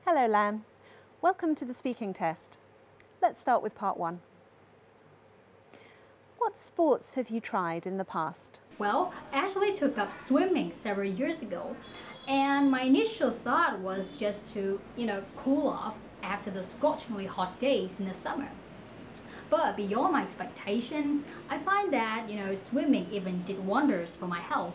Hello, Lan. Welcome to the speaking test. Let's start with part 1. What sports have you tried in the past? Well, I actually took up swimming several years ago, and my initial thought was just to, cool off after the scorchingly hot days in the summer. But beyond my expectation, I find that, swimming even did wonders for my health.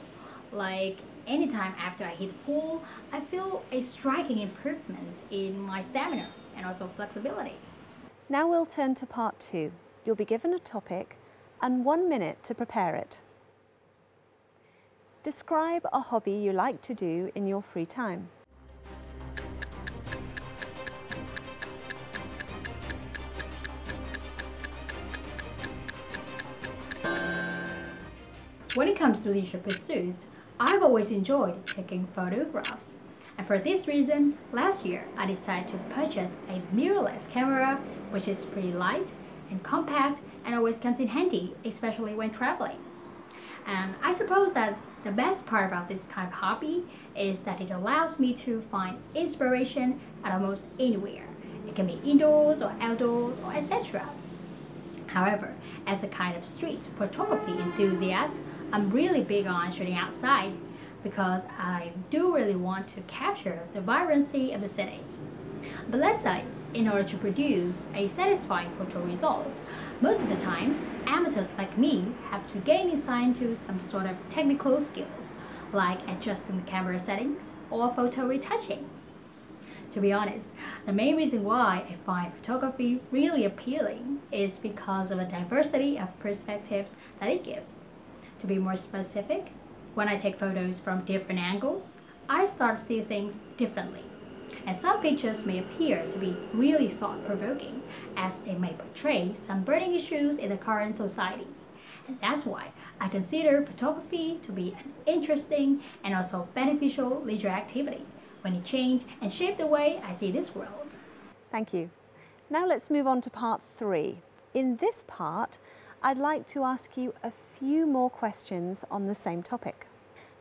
Like, anytime after I hit the pool, I feel a striking improvement in my stamina and also flexibility. Now we'll turn to part 2. You'll be given a topic and 1 minute to prepare it. Describe a hobby you like to do in your free time. When it comes to leisure pursuits, I've always enjoyed taking photographs. And for this reason, last year I decided to purchase a mirrorless camera, which is pretty light and compact and always comes in handy, especially when traveling. And I suppose that's the best part about this kind of hobby is that it allows me to find inspiration at almost anywhere. It can be indoors or outdoors or etc. However, as a kind of street photography enthusiast, I'm really big on shooting outside because I do really want to capture the vibrancy of the city. But let's say, in order to produce a satisfying photo result, most of the times, amateurs like me have to gain insight into some sort of technical skills, like adjusting the camera settings or photo retouching. To be honest, the main reason why I find photography really appealing is because of a diversity of perspectives that it gives. To be more specific, when I take photos from different angles, I start to see things differently. And some pictures may appear to be really thought-provoking, as they may portray some burning issues in the current society. And that's why I consider photography to be an interesting and also beneficial leisure activity when it changed and shaped the way I see this world. Thank you. Now let's move on to part 3. In this part, I'd like to ask you a few more questions on the same topic.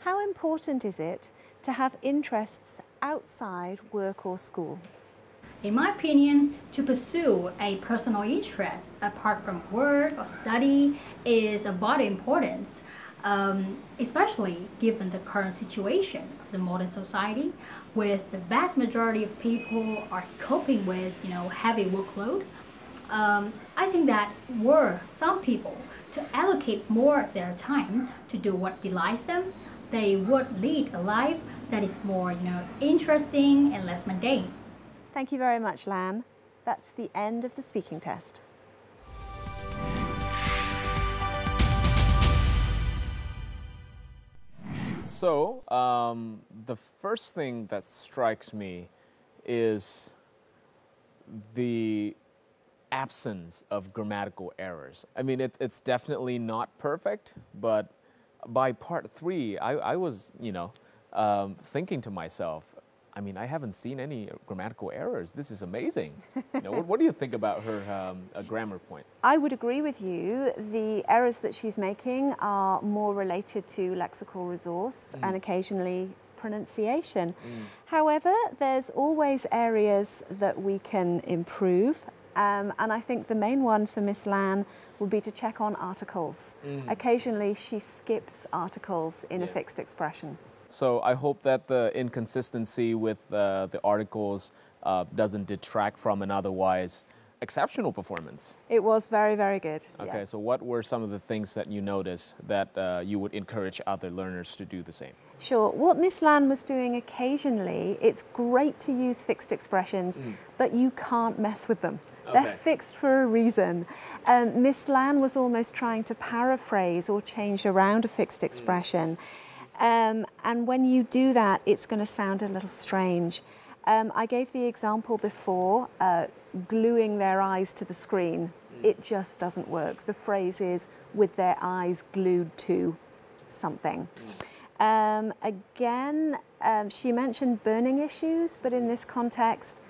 How important is it to have interests outside work or school? In my opinion, to pursue a personal interest apart from work or study is of vital importance, especially given the current situation of the modern society, with the vast majority of people are coping with, heavy workload. I think that were some people to allocate more of their time to do what delights them, they would lead a life that is more, interesting and less mundane. Thank you very much, Lan. That's the end of the speaking test. So, the first thing that strikes me is the absence of grammatical errors. I mean, it's definitely not perfect, but by part 3, I was, thinking to myself, I mean, I haven't seen any grammatical errors. This is amazing. What do you think about her grammar point? I would agree with you. The errors that she's making are more related to lexical resource and occasionally pronunciation. However, there's always areas that we can improve. And I think the main one for Miss Lan would be to check on articles. Occasionally she skips articles in a fixed expression. So I hope that the inconsistency with the articles doesn't detract from an otherwise exceptional performance. It was very, very good. Okay, yes. so what were some of the things that you noticed that you would encourage other learners to do the same? Sure. What Miss Lan was doing occasionally, it's great to use fixed expressions, but you can't mess with them. Okay. They're fixed for a reason. Miss Lan was almost trying to paraphrase or change around a fixed expression. And when you do that, it's going to sound a little strange. I gave the example before, gluing their eyes to the screen. It just doesn't work. The phrase is with their eyes glued to something. Again, she mentioned burning issues, but in this context,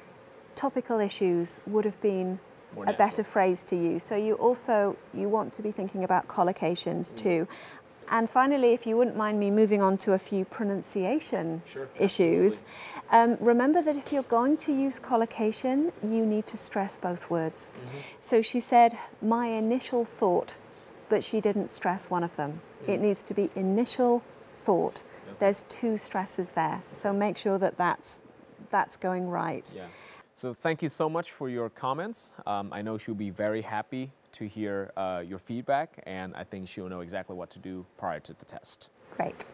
topical issues would have been a better phrase to use. So you want to be thinking about collocations too. And finally, if you wouldn't mind me moving on to a few pronunciation issues, remember that if you're going to use collocation, you need to stress both words. So she said, my initial thought, but she didn't stress one of them. It needs to be initial thought. There's two stresses there, so make sure that that's going right. Yeah. So thank you so much for your comments. I know she'll be very happy to hear your feedback, and I think she'll know exactly what to do prior to the test. Great.